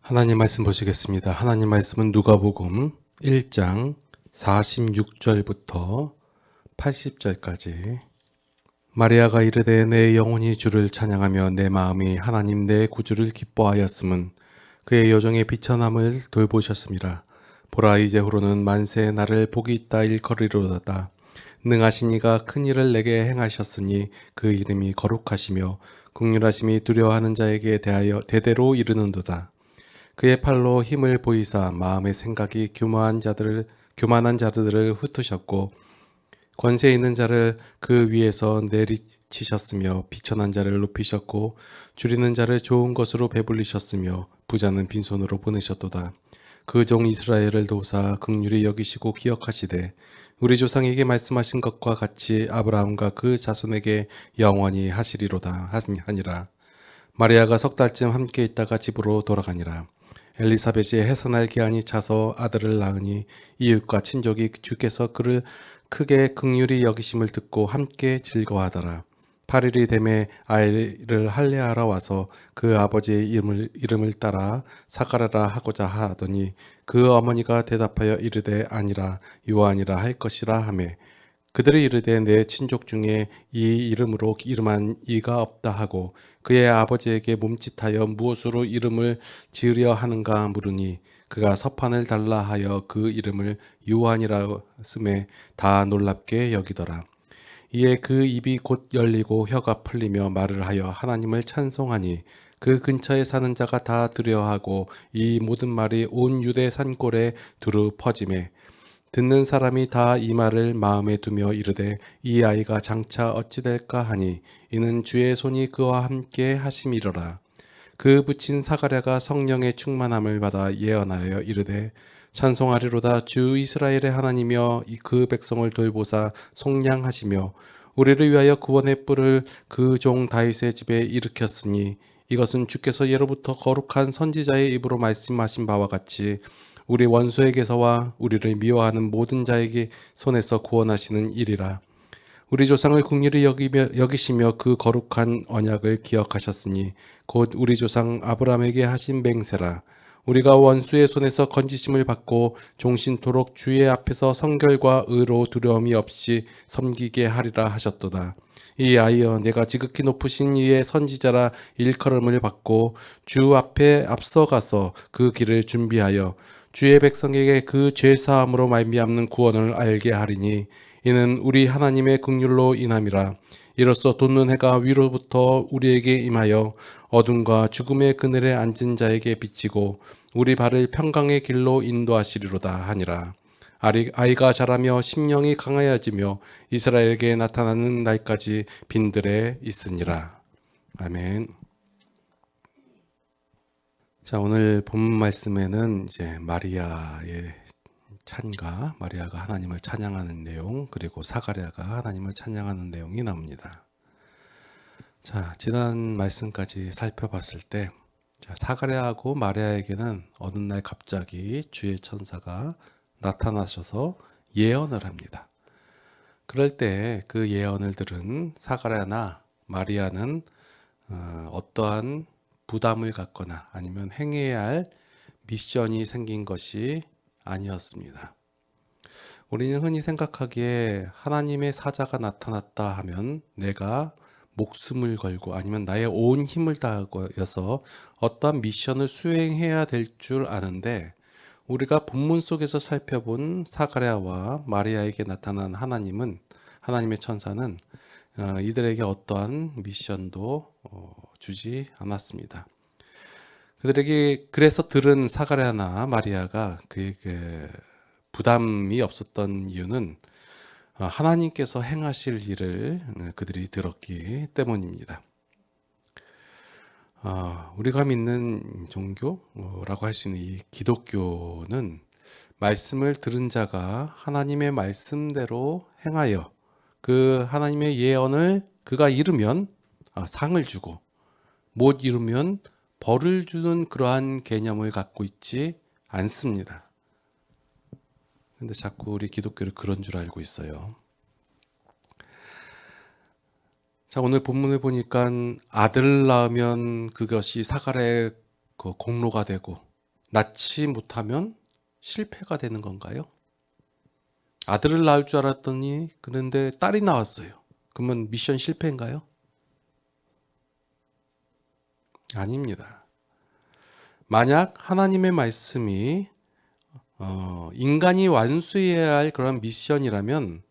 하나님 말씀 보시겠습니다. 하나님 말씀은 누가복음 1장 46절부터 80절까지. 마리아가 이르되 내 영혼이 주를 찬양하며 내 마음이 하나님 내 구주를 기뻐하였음은 그의 여종의 비천함을 돌보셨음이라. 보라, 이제후로는 만세에 나를 복이 있다 일컬으리로다. 능하신 이가 큰 일을 내게 행하셨으니 그 이름이 거룩하시며 긍휼하심이 두려워하는 자에게 대하여 대대로 이르는도다. 그의 팔로 힘을 보이사 마음의 생각이 교만한 자들을 흩으셨고 권세 있는 자를 그 위에서 내리치셨으며 비천한 자를 높이셨고 줄이는 자를 좋은 것으로 배불리셨으며 부자는 빈손으로 보내셨도다. 그 종 이스라엘을 도우사 긍휼히 여기시고 기억하시되 우리 조상에게 말씀하신 것과 같이 아브라함과 그 자손에게 영원히 하시리로다 하니라. 마리아가 석 달쯤 함께 있다가 집으로 돌아가니라. 엘리사벳이 해산할 기한이 차서 아들을 낳으니 이웃과 친족이 주께서 그를 크게 긍휼히 여기심을 듣고 함께 즐거워하더라. 8일이 되매 아이를 할례하러 와서 그 아버지의 이름을 따라 사가랴라 하고자 하더니 그 어머니가 대답하여 이르되 아니라 요한이라 할 것이라 하매 그들이 이르되 내 친족 중에 이 이름으로 이름한 이가 없다 하고 그의 아버지에게 몸짓하여 무엇으로 이름을 지으려 하는가 물으니 그가 서판을 달라 하여 그 이름을 요한이라 쓰매 다 놀랍게 여기더라. 이에 그 입이 곧 열리고 혀가 풀리며 말을 하여 하나님을 찬송하니 그 근처에 사는 자가 다 두려워하고 이 모든 말이 온 유대 산골에 두루 퍼지매 듣는 사람이 다 이 말을 마음에 두며 이르되 이 아이가 장차 어찌 될까 하니 이는 주의 손이 그와 함께 하심이로라. 그 붙인 사가랴가 성령의 충만함을 받아 예언하여 이르되 찬송하리로다. 주 이스라엘의 하나님이여 그 백성을 돌보사 속량하시며 우리를 위하여 구원의 뿔을 그 종 다윗의 집에 일으켰으니 이것은 주께서 예로부터 거룩한 선지자의 입으로 말씀하신 바와 같이 우리 원수에게서와 우리를 미워하는 모든 자에게 손에서 구원하시는 일이라. 우리 조상을 긍휼히 여기시며 그 거룩한 언약을 기억하셨으니 곧 우리 조상 아브라함에게 하신 맹세라. 우리가 원수의 손에서 건지심을 받고 종신토록 주의 앞에서 성결과 의로 두려움이 없이 섬기게 하리라 하셨도다. 이 아이여, 내가 지극히 높으신 이의 선지자라 일컬음을 받고 주 앞에 앞서가서 그 길을 준비하여 주의 백성에게 그 죄사함으로 말미암는 구원을 알게 하리니 이는 우리 하나님의 긍휼로 인함이라. 이로써 돋는 해가 위로부터 우리에게 임하여 어둠과 죽음의 그늘에 앉은 자에게 비치고 우리 발을 평강의 길로 인도하시리로다 하니라. 아이가 자라며 심령이 강하여지며 이스라엘에게 나타나는 날까지 빈들에 있으니라. 아멘. 자, 오늘 본문 말씀에는 이제 마리아의 찬가, 마리아가 하나님을 찬양하는 내용, 그리고 사가랴가 하나님을 찬양하는 내용이 나옵니다. 자, 지난 말씀까지 살펴봤을 때 사가랴하고 마리아에게는 어느 날 갑자기 주의 천사가 나타나셔서 예언을 합니다. 그럴 때 그 예언을 들은 사가랴나 마리아는 어떠한 부담을 갖거나 아니면 행해야 할 미션이 생긴 것이 아니었습니다. 우리는 흔히 생각하기에 하나님의 사자가 나타났다 하면 내가 목숨을 걸고 아니면 나의 온 힘을 다하여서 어떠한 미션을 수행해야 될 줄 아는데 우리가 본문 속에서 살펴본 사가랴와 마리아에게 나타난 하나님의 천사는 이들에게 어떠한 미션도 주지 않았습니다. 그들에게 그래서 들은 사가랴나 마리아가 그에게 부담이 없었던 이유는 하나님께서 행하실 일을 그들이 들었기 때문입니다. 우리가 믿는 종교라고 할 수 있는 이 기독교는 말씀을 들은 자가 하나님의 말씀대로 행하여 그 하나님의 예언을 그가 이루면 상을 주고 못 이루면 벌을 주는 그러한 개념을 갖고 있지 않습니다. 근데 자꾸 우리 기독교를 그런 줄 알고 있어요. 자, 오늘 본문을 보니까 아들을 낳으면 그것이 사가랴의 그 공로가 되고 낳지 못하면 실패가 되는 건가요? 아들을 낳을 줄 알았더니 그런데 딸이 나왔어요. 그러면 미션 실패인가요? 아닙니다. 만약 하나님의 말씀이 인간이 완수해야 할 그런 미션이라면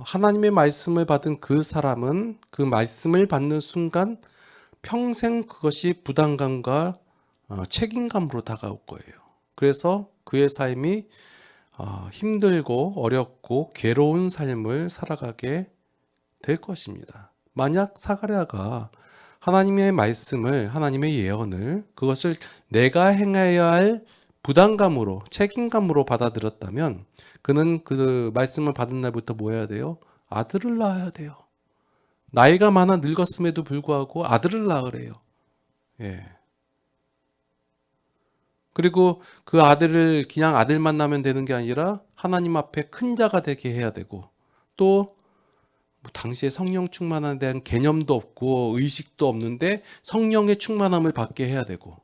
하나님의 말씀을 받은 그 사람은 그 말씀을 받는 순간 평생 그것이 부담감과 책임감으로 다가올 거예요. 그래서 그의 삶이 힘들고 어렵고 괴로운 삶을 살아가게 될 것입니다. 만약 사가랴가 하나님의 말씀을, 하나님의 예언을, 그것을 내가 행해야 할 부담감으로, 책임감으로 받아들였다면 그는 그 말씀을 받은 날부터 뭐 해야 돼요? 아들을 낳아야 돼요. 나이가 많아 늙었음에도 불구하고 아들을 낳으래요. 예. 그리고 그 아들을 그냥 아들만 낳으면 되는 게 아니라 하나님 앞에 큰 자가 되게 해야 되고, 또 당시에 성령 충만함에 대한 개념도 없고 의식도 없는데 성령의 충만함을 받게 해야 되고,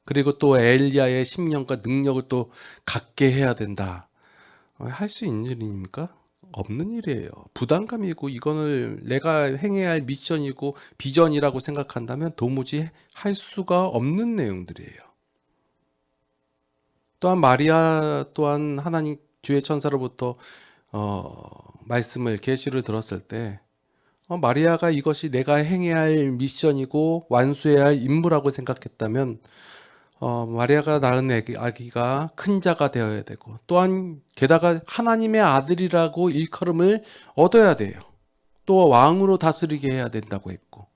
그리고 또 엘리야의 심령과 능력을 또 갖게 해야 된다. 할 수 있는 일입니까? 없는 일이에요. 부담감이고 이거를 내가 행해야 할 미션이고 비전이라고 생각한다면 도무지 할 수가 없는 내용들이에요. 또한 마리아 또한 하나님 주의 천사로부터 말씀을 계시를 들었을 때 마리아가 이것이 내가 행해야 할 미션이고 완수해야 할 임무라고 생각했다면 마리아가 낳은 아기가 큰 자가 되어야 되고, 또한 게다가 하나님의 아들이라고 일컬음을 얻어야 돼요. 또 왕으로 다스리게 해야 된다고 했고,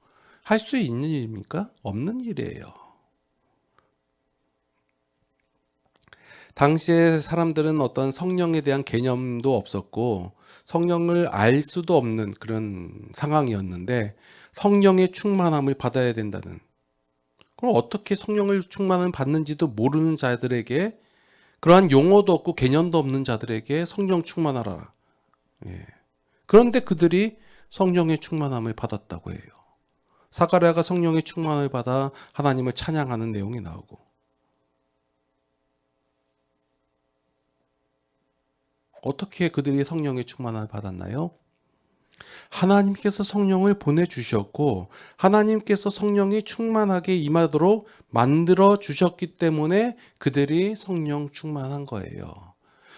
할 수 있는 일입니까? 없는 일이에요. 당시에 사람들은 어떤 성령에 대한 개념도 없었고 성령을 알 수도 없는 그런 상황이었는데 성령의 충만함을 받아야 된다는, 그럼 어떻게 성령을 충만을 받는지도 모르는 자들에게, 그러한 용어도 없고 개념도 없는 자들에게 성령 충만하라. 예. 그런데 그들이 성령의 충만함을 받았다고 해요. 사가랴가 성령의 충만을 받아 하나님을 찬양하는 내용이 나오고, 어떻게 그들이 성령의 충만함을 받았나요? 하나님께서 성령을 보내주셨고 하나님께서 성령이 충만하게 임하도록 만들어 주셨기 때문에 그들이 성령 충만한 거예요.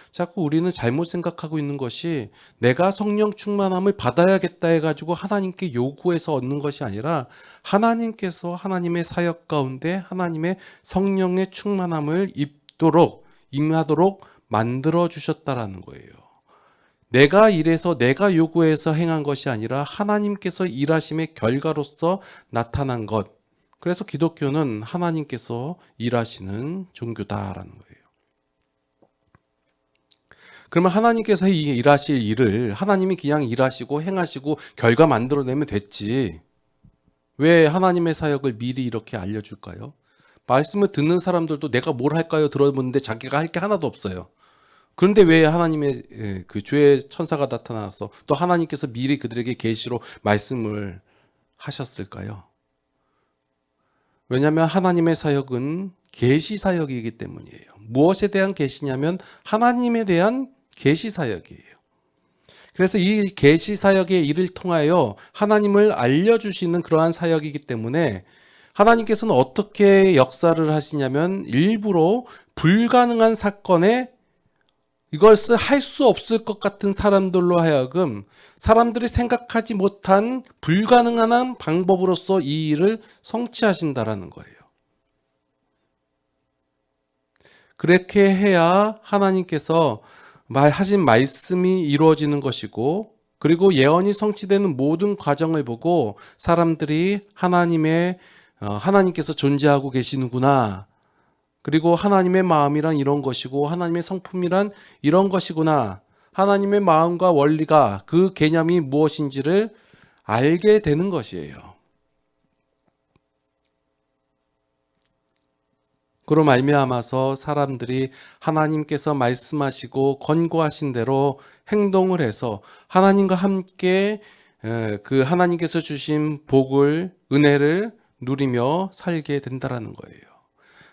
자꾸 우리는 잘못 생각하고 있는 것이 내가 성령 충만함을 받아야겠다 해가지고 하나님께 요구해서 얻는 것이 아니라 하나님께서 하나님의 사역 가운데 하나님의 성령의 충만함을 입도록 임하도록 만들어 주셨다라는 거예요. 내가 일해서 내가 요구해서 행한 것이 아니라 하나님께서 일하심의 결과로서 나타난 것. 그래서 기독교는 하나님께서 일하시는 종교다라는 거예요. 그러면 하나님께서 일하실 일을 하나님이 그냥 일하시고 행하시고 결과 만들어내면 됐지. 왜 하나님의 사역을 미리 이렇게 알려줄까요? 말씀을 듣는 사람들도 내가 뭘 할까요? 들어보는데 자기가 할 게 하나도 없어요. 그런데 왜 하나님의 그 주의 천사가 나타나서 또 하나님께서 미리 그들에게 계시로 말씀을 하셨을까요? 왜냐하면 하나님의 사역은 계시 사역이기 때문이에요. 무엇에 대한 계시냐면 하나님에 대한 계시 사역이에요. 그래서 이 계시 사역의 일을 통하여 하나님을 알려주시는 그러한 사역이기 때문에 하나님께서는 어떻게 역사를 하시냐면 일부러 불가능한 사건에 이것을 할 수 없을 것 같은 사람들로 하여금 사람들이 생각하지 못한 불가능한 방법으로서 이 일을 성취하신다라는 거예요. 그렇게 해야 하나님께서 하신 말씀이 이루어지는 것이고, 그리고 예언이 성취되는 모든 과정을 보고 사람들이 하나님께서 존재하고 계시는구나, 그리고 하나님의 마음이란 이런 것이고 하나님의 성품이란 이런 것이구나, 하나님의 마음과 원리가 그 개념이 무엇인지를 알게 되는 것이에요. 그로 말미암아서 사람들이 하나님께서 말씀하시고 권고하신 대로 행동을 해서 하나님과 함께 그 하나님께서 주신 복을, 은혜를 누리며 살게 된다라는 거예요.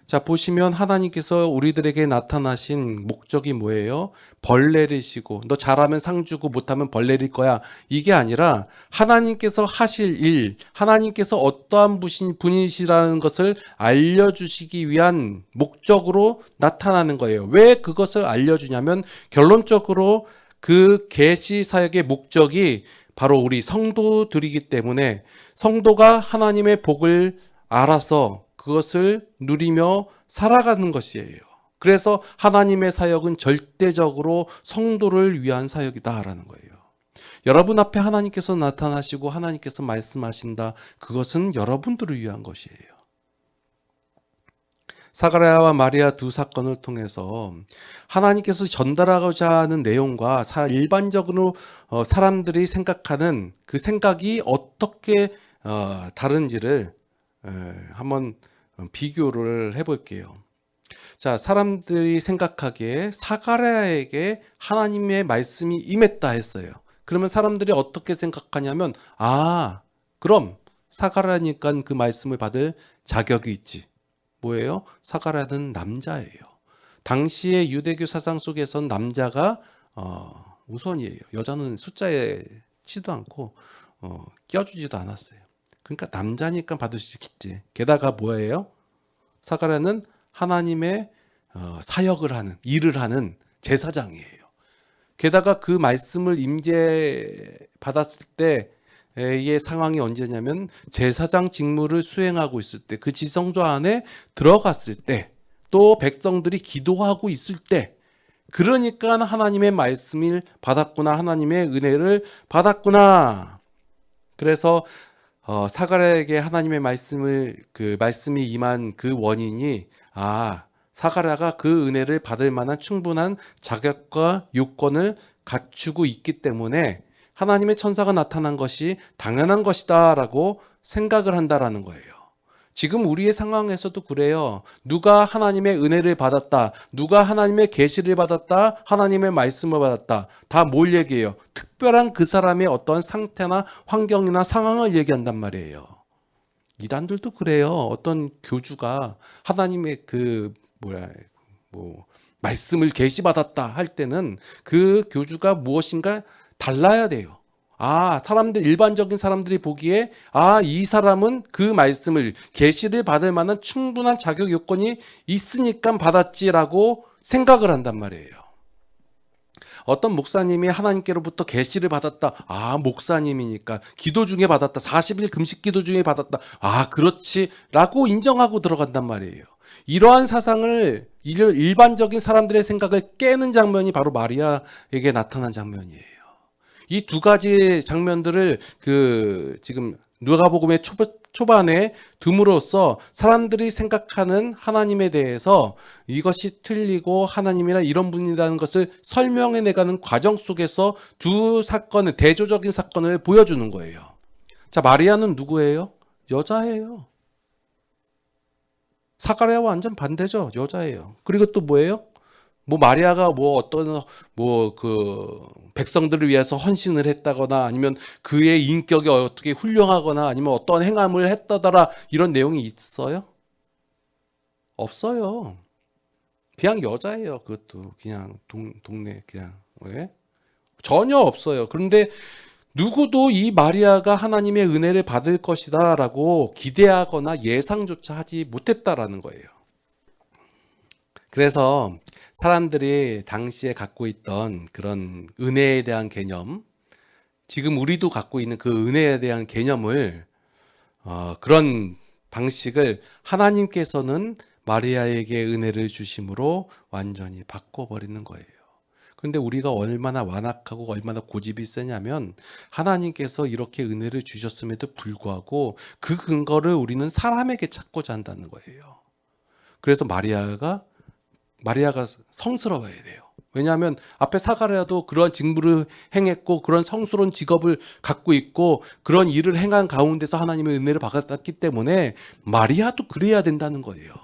자, 보시면 하나님께서 우리들에게 나타나신 목적이 뭐예요? 벌 내리시고 너 잘하면 상 주고 못하면 벌 내릴 거야. 이게 아니라 하나님께서 하실 일, 하나님께서 어떠한 분이시라는 것을 알려주시기 위한 목적으로 나타나는 거예요. 왜 그것을 알려주냐면 결론적으로 그 계시 사역의 목적이 바로 우리 성도들이기 때문에 성도가 하나님의 복을 알아서 그것을 누리며 살아가는 것이에요. 그래서 하나님의 사역은 절대적으로 성도를 위한 사역이다라는 거예요. 여러분 앞에 하나님께서 나타나시고 하나님께서 말씀하신다. 그것은 여러분들을 위한 것이에요. 사가랴와 마리아 두 사건을 통해서 하나님께서 전달하고자 하는 내용과 일반적으로 사람들이 생각하는 그 생각이 어떻게 다른지를 한번 비교를 해볼게요. 자, 사람들이 생각하기에 사가랴에게 하나님의 말씀이 임했다 했어요. 그러면 사람들이 어떻게 생각하냐면 그럼 사가랴니까 그 말씀을 받을 자격이 있지. 뭐예요? 사가랴는 남자예요. 당시의 유대교 사상 속에선 남자가 우선이에요. 여자는 숫자에 치도 않고 껴주지도 않았어요. 그러니까 남자니까 받을 수 있겠지. 게다가 뭐예요? 사가랴는 하나님의 사역을 하는, 일을 하는 제사장이에요. 게다가 그 말씀을 임재받았을 때의 상황이 언제냐면 제사장 직무를 수행하고 있을 때, 그 지성소 안에 들어갔을 때, 또 백성들이 기도하고 있을 때, 그러니까 하나님의 말씀을 받았구나, 하나님의 은혜를 받았구나. 그래서 사가랴에게 하나님의 말씀이 임한 그 원인이 사가랴가 그 은혜를 받을 만한 충분한 자격과 요건을 갖추고 있기 때문에 하나님의 천사가 나타난 것이 당연한 것이다라고 생각을 한다라는 거예요. 지금 우리의 상황에서도 그래요. 누가 하나님의 은혜를 받았다, 누가 하나님의 계시를 받았다, 하나님의 말씀을 받았다, 다 뭘 얘기해요? 특별한 그 사람의 어떤 상태나 환경이나 상황을 얘기한단 말이에요. 이단들도 그래요. 어떤 교주가 하나님의 말씀을 계시받았다 할 때는 그 교주가 무엇인가 달라야 돼요. 일반적인 사람들이 보기에 이 사람은 그 말씀을 계시를 받을 만한 충분한 자격 요건이 있으니까 받았지라고 생각을 한단 말이에요. 어떤 목사님이 하나님께로부터 계시를 받았다. 목사님이니까 기도 중에 받았다. 40일 금식 기도 중에 받았다. 그렇지 라고 인정하고 들어간단 말이에요. 이러한 사상을 일반적인 사람들의 생각을 깨는 장면이 바로 마리아에게 나타난 장면이에요. 이 두 가지 장면들을 지금 누가복음의 초반에 둠으로써 사람들이 생각하는 하나님에 대해서 이것이 틀리고 하나님이란 이런 분이라는 것을 설명해 내가는 과정 속에서 두 사건을, 대조적인 사건을 보여주는 거예요. 자, 마리아는 누구예요? 여자예요. 사가랴와 완전 반대죠. 여자예요. 그리고 또 뭐예요? 마리아가 백성들을 위해서 헌신을 했다거나 아니면 그의 인격이 어떻게 훌륭하거나 아니면 어떤 행함을 했다더라 이런 내용이 있어요? 없어요. 그냥 여자예요. 그것도 그냥 동네 그냥 왜? 전혀 없어요. 그런데 누구도 이 마리아가 하나님의 은혜를 받을 것이다 라고 기대하거나 예상조차 하지 못했다라는 거예요. 그래서 사람들이 당시에 갖고 있던 그런 은혜에 대한 개념, 지금 우리도 갖고 있는 그 은혜에 대한 개념을 그런 방식을 하나님께서는 마리아에게 은혜를 주심으로 완전히 바꿔버리는 거예요. 그런데 우리가 얼마나 완악하고 얼마나 고집이 세냐면 하나님께서 이렇게 은혜를 주셨음에도 불구하고 그 근거를 우리는 사람에게 찾고자 한다는 거예요. 그래서 마리아가 성스러워야 돼요. 왜냐하면 앞에 사가랴도 그런 직무를 행했고 그런 성스러운 직업을 갖고 있고 그런 일을 행한 가운데서 하나님의 은혜를 받았기 때문에 마리아도 그래야 된다는 거예요.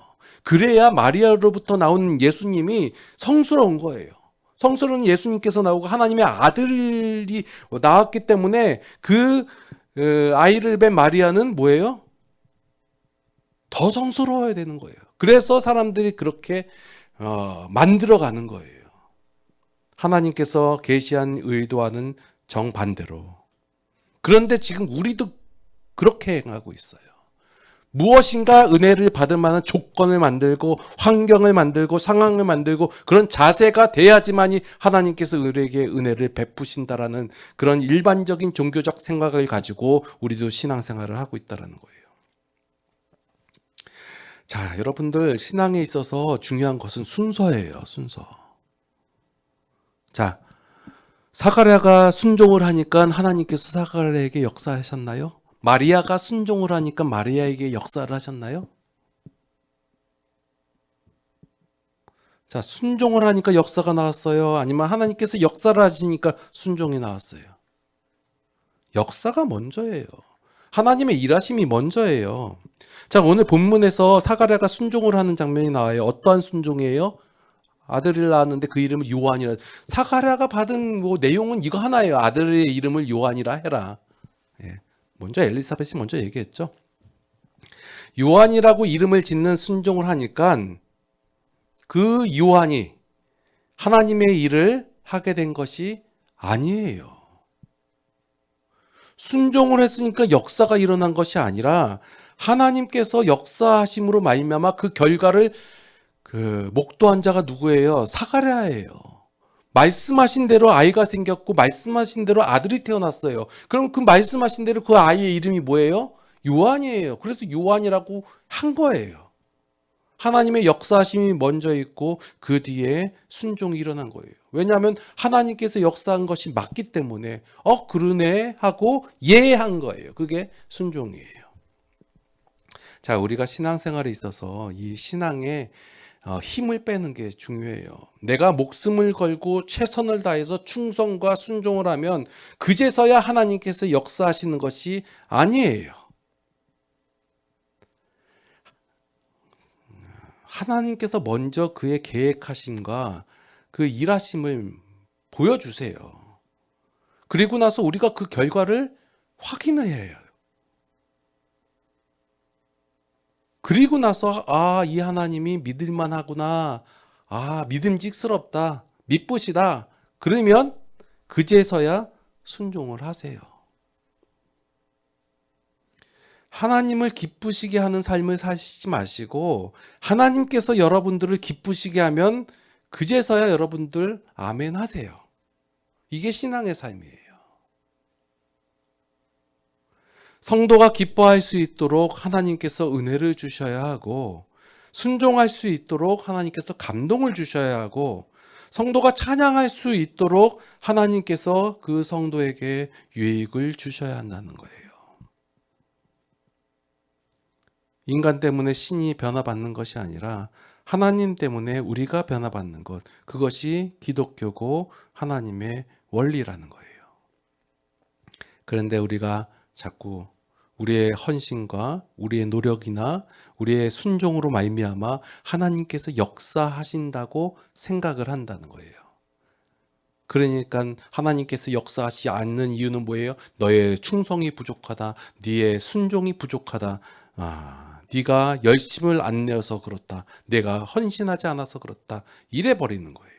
그래야 마리아로부터 나온 예수님이 성스러운 거예요. 성스러운 예수님께서 나오고 하나님의 아들이 나왔기 때문에 그 아이를 뵌 마리아는 뭐예요? 더 정스러워야 되는 거예요. 그래서 사람들이 그렇게 만들어가는 거예요. 하나님께서 계시한 의도와는 정반대로. 그런데 지금 우리도 그렇게 행하고 있어요. 무엇인가 은혜를 받을 만한 조건을 만들고 환경을 만들고 상황을 만들고 그런 자세가 돼야지만이 하나님께서 우리에게 은혜를 베푸신다라는 그런 일반적인 종교적 생각을 가지고 우리도 신앙생활을 하고 있다는 거예요. 자, 여러분들 신앙에 있어서 중요한 것은 순서예요. 순서. 자, 사가랴가 순종을 하니까 하나님께서 사가랴에게 역사하셨나요? 마리아가 순종을 하니까 마리아에게 역사를 하셨나요? 자, 순종을 하니까 역사가 나왔어요? 아니면 하나님께서 역사를 하시니까 순종이 나왔어요? 역사가 먼저예요. 하나님의 일하심이 먼저예요. 자, 오늘 본문에서 사가랴가 순종을 하는 장면이 나와요. 어떠한 순종이에요? 아들을 낳았는데 그 이름을 요한이라. 사가랴가 받은 내용은 이거 하나예요. 아들의 이름을 요한이라 해라. 예. 먼저 엘리사벳이 먼저 얘기했죠. 요한이라고 이름을 짓는 순종을 하니까 그 요한이 하나님의 일을 하게 된 것이 아니에요. 순종을 했으니까 역사가 일어난 것이 아니라 하나님께서 역사하심으로 말미암아 그 결과를 목도한 자가 누구예요? 사가랴예요. 말씀하신 대로 아이가 생겼고 말씀하신 대로 아들이 태어났어요. 그럼 그 말씀하신 대로 그 아이의 이름이 뭐예요? 요한이에요. 그래서 요한이라고 한 거예요. 하나님의 역사하심이 먼저 있고 그 뒤에 순종이 일어난 거예요. 왜냐하면 하나님께서 역사한 것이 맞기 때문에 그러네 하고 예한 거예요. 그게 순종이에요. 자, 우리가 신앙생활에 있어서 이 신앙에 힘을 빼는 게 중요해요. 내가 목숨을 걸고 최선을 다해서 충성과 순종을 하면 그제서야 하나님께서 역사하시는 것이 아니에요. 하나님께서 먼저 그의 계획하심과 그 일하심을 보여주세요. 그리고 나서 우리가 그 결과를 확인을 해요. 그리고 나서 이 하나님이 믿을만 하구나. 믿음직스럽다. 믿부시다. 그러면 그제서야 순종을 하세요. 하나님을 기쁘시게 하는 삶을 사시지 마시고 하나님께서 여러분들을 기쁘시게 하면 그제서야 여러분들 아멘 하세요. 이게 신앙의 삶이에요. 성도가 기뻐할 수 있도록 하나님께서 은혜를 주셔야 하고 순종할 수 있도록 하나님께서 감동을 주셔야 하고 성도가 찬양할 수 있도록 하나님께서 그 성도에게 유익을 주셔야 한다는 거예요. 인간 때문에 신이 변화받는 것이 아니라 하나님 때문에 우리가 변화받는 것, 그것이 기독교고 하나님의 원리라는 거예요. 그런데 우리가 자꾸 우리의 헌신과 우리의 노력이나 우리의 순종으로 말미암아 하나님께서 역사하신다고 생각을 한다는 거예요. 그러니까 하나님께서 역사하시지 않는 이유는 뭐예요? 너의 충성이 부족하다. 네의 순종이 부족하다. 네가 열심을 안 내어서 그렇다. 내가 헌신하지 않아서 그렇다. 이래 버리는 거예요.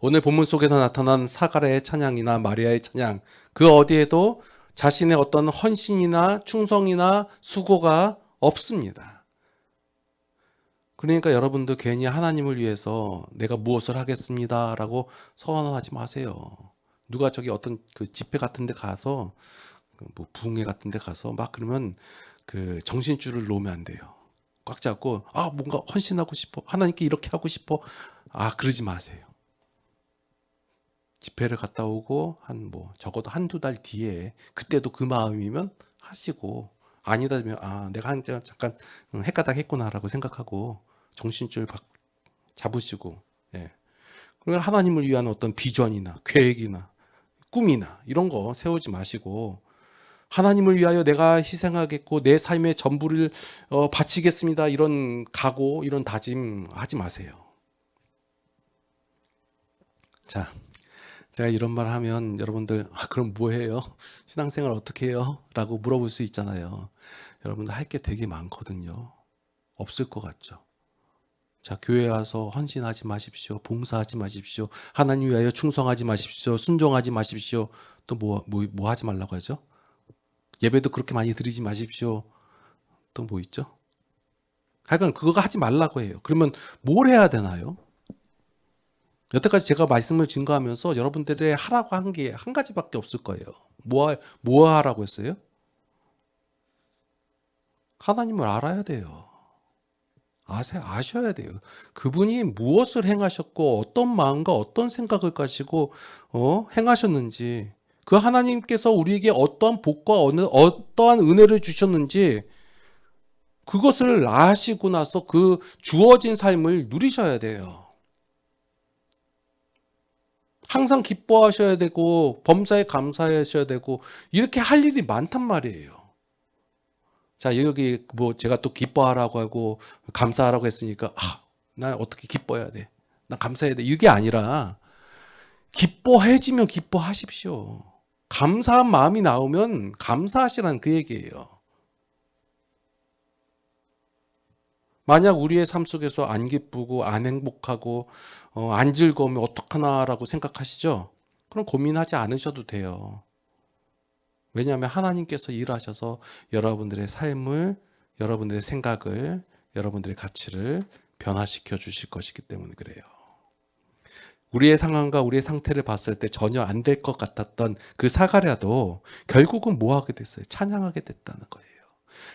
오늘 본문 속에서 나타난 사가랴의 찬양이나 마리아의 찬양, 그 어디에도 자신의 어떤 헌신이나 충성이나 수고가 없습니다. 그러니까 여러분들 괜히 하나님을 위해서 내가 무엇을 하겠습니다 라고 서원하지 마세요. 누가 저기 어떤 그 집회 같은 데 가서 부흥회 같은 데 가서 막 그러면 그 정신줄을 놓으면 안 돼요. 꽉 잡고 뭔가 헌신하고 싶어. 하나님께 이렇게 하고 싶어. 그러지 마세요. 집회를 갔다 오고 적어도 한두 달 뒤에 그때도 그 마음이면 하시고 아니다 면 내가 잠깐 헷가닥 했구나라고 생각하고 정신줄 잡으시고 그리고 하나님을 위한 어떤 비전이나 계획이나 꿈이나 이런 거 세우지 마시고 하나님을 위하여 내가 희생하겠고 내 삶의 전부를 바치겠습니다. 이런 각오, 이런 다짐 하지 마세요. 자, 제가 이런 말 하면 여러분들 그럼 뭐 해요? 신앙생활 어떻게 해요? 라고 물어볼 수 있잖아요. 여러분들 할 게 되게 많거든요. 없을 것 같죠. 자, 교회 와서 헌신하지 마십시오. 봉사하지 마십시오. 하나님 위하여 충성하지 마십시오. 순종하지 마십시오. 또 뭐 하지 말라고 하죠? 예배도 그렇게 많이 드리지 마십시오. 또 뭐 있죠? 하여간 그거 하지 말라고 해요. 그러면 뭘 해야 되나요? 여태까지 제가 말씀을 증거하면서 여러분들의 하라고 한 게 한 가지밖에 없을 거예요. 뭐 하라고 했어요? 하나님을 알아야 돼요. 아셔야 돼요. 그분이 무엇을 행하셨고 어떤 마음과 어떤 생각을 가지고 행하셨는지, 그 하나님께서 우리에게 어떠한 복과 어떠한 은혜를 주셨는지 그것을 아시고 나서 그 주어진 삶을 누리셔야 돼요. 항상 기뻐하셔야 되고 범사에 감사하셔야 되고 이렇게 할 일이 많단 말이에요. 자, 여기 뭐 제가 또 기뻐하라고 하고 감사하라고 했으니까 나 어떻게 기뻐해야 돼? 나 감사해야 돼. 이게 아니라 기뻐해지면 기뻐하십시오. 감사한 마음이 나오면 감사하시라는 그 얘기예요. 만약 우리의 삶 속에서 안 기쁘고 안 행복하고 안 즐거우면 어떡하나라고 생각하시죠? 그럼 고민하지 않으셔도 돼요. 왜냐하면 하나님께서 일하셔서 여러분들의 삶을, 여러분들의 생각을, 여러분들의 가치를 변화시켜 주실 것이기 때문에 그래요. 우리의 상황과 우리의 상태를 봤을 때 전혀 안 될 것 같았던 그 사가랴도 결국은 뭐 하게 됐어요? 찬양하게 됐다는 거예요.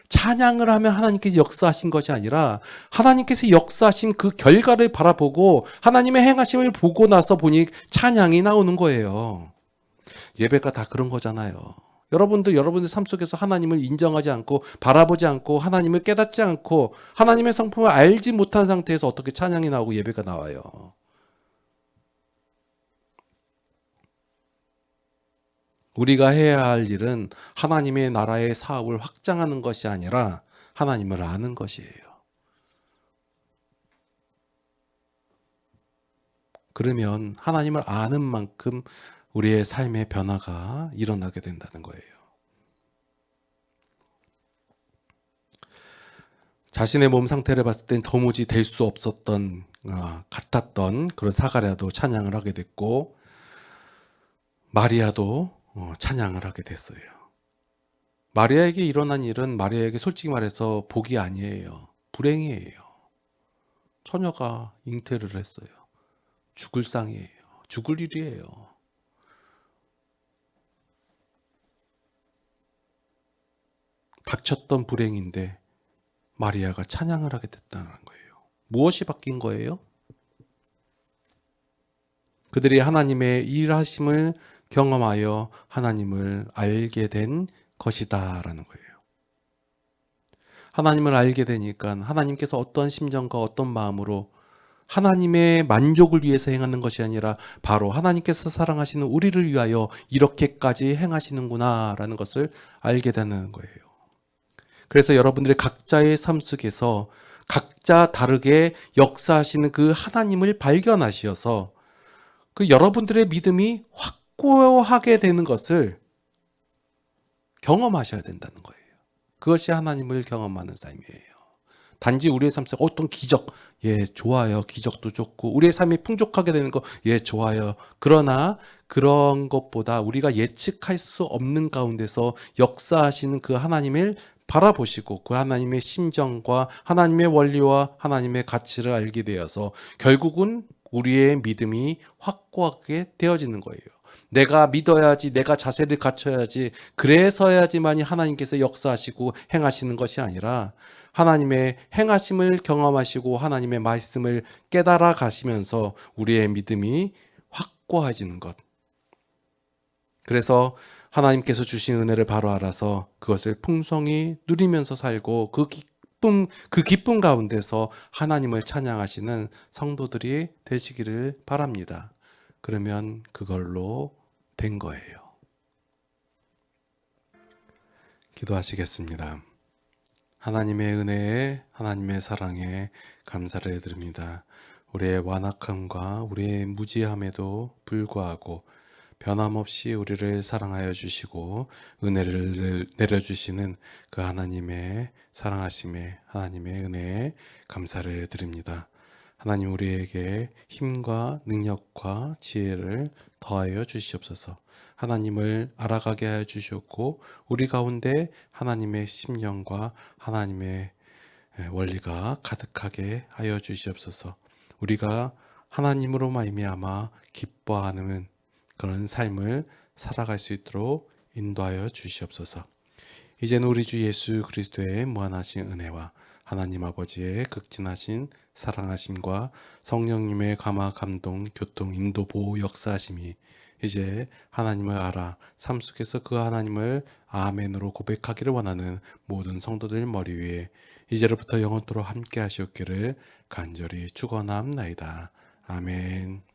찬양을 하면 하나님께서 역사하신 것이 아니라 하나님께서 역사하신 그 결과를 바라보고 하나님의 행하심을 보고 나서 보니 찬양이 나오는 거예요. 예배가 다 그런 거잖아요. 여러분들 삶 속에서 하나님을 인정하지 않고 바라보지 않고 하나님을 깨닫지 않고 하나님의 성품을 알지 못한 상태에서 어떻게 찬양이 나오고 예배가 나와요. 우리가 해야 할 일은 하나님의 나라의 사업을 확장하는 것이 아니라 하나님을 아는 것이에요. 그러면 하나님을 아는 만큼 우리의 삶의 변화가 일어나게 된다는 거예요. 자신의 몸 상태를 봤을 땐 도무지 될 수 없었던 같았던 그런 사가랴도 찬양을 하게 됐고 마리아도 찬양을 하게 됐어요. 마리아에게 일어난 일은 마리아에게 솔직히 말해서 복이 아니에요. 불행이에요. 처녀가 잉태를 했어요. 죽을 상이에요. 죽을 일이에요. 닥쳤던 불행인데 마리아가 찬양을 하게 됐다는 거예요. 무엇이 바뀐 거예요? 그들이 하나님의 일하심을 경험하여 하나님을 알게 된 것이다라는 거예요. 하나님을 알게 되니까 하나님께서 어떤 심정과 어떤 마음으로 하나님의 만족을 위해서 행하는 것이 아니라 바로 하나님께서 사랑하시는 우리를 위하여 이렇게까지 행하시는구나라는 것을 알게 되는 거예요. 그래서 여러분들의 각자의 삶 속에서 각자 다르게 역사하시는 그 하나님을 발견하시어서 그 여러분들의 믿음이 확고하게 되는 것을 경험하셔야 된다는 거예요. 그것이 하나님을 경험하는 삶이에요. 단지 우리의 삶 속에 어떤 기적, 좋아요. 기적도 좋고 우리의 삶이 풍족하게 되는 거, 좋아요. 그러나 그런 것보다 우리가 예측할 수 없는 가운데서 역사하시는 그 하나님을 바라보시고 그 하나님의 심정과 하나님의 원리와 하나님의 가치를 알게 되어서 결국은 우리의 믿음이 확고하게 되어지는 거예요. 내가 믿어야지, 내가 자세를 갖춰야지, 그래서야지만이 하나님께서 역사하시고 행하시는 것이 아니라 하나님의 행하심을 경험하시고 하나님의 말씀을 깨달아 가시면서 우리의 믿음이 확고해지는 것. 그래서 하나님께서 주신 은혜를 바로 알아서 그것을 풍성히 누리면서 살고 그 기쁨 가운데서 하나님을 찬양하시는 성도들이 되시기를 바랍니다. 그러면 그걸로 된 거예요. 기도하시겠습니다. 하나님의 은혜에, 하나님의 사랑에 감사를 드립니다. 우리의 완악함과 우리의 무지함에도 불구하고 변함없이 우리를 사랑하여 주시고 은혜를 내려주시는 그 하나님의 사랑하심에 하나님의 은혜에 감사를 드립니다. 하나님 우리에게 힘과 능력과 지혜를 더하여 주시옵소서. 하나님을 알아가게 하여 주시옵고 우리 가운데 하나님의 심령과 하나님의 원리가 가득하게 하여 주시옵소서. 우리가 하나님으로 말미암아 기뻐하는 그런 삶을 살아갈 수 있도록 인도하여 주시옵소서. 이제는 우리 주 예수 그리스도의 무한하신 은혜와 하나님 아버지의 극진하신 사랑하심과 성령님의 감화 감동 교통 인도 보호 역사하심이 이제 하나님을 알아 삶 속에서 그 하나님을 아멘으로 고백하기를 원하는 모든 성도들 머리 위에 이제로부터 영원토록 함께 하시옵기를 간절히 축원하옵나이다. 아멘.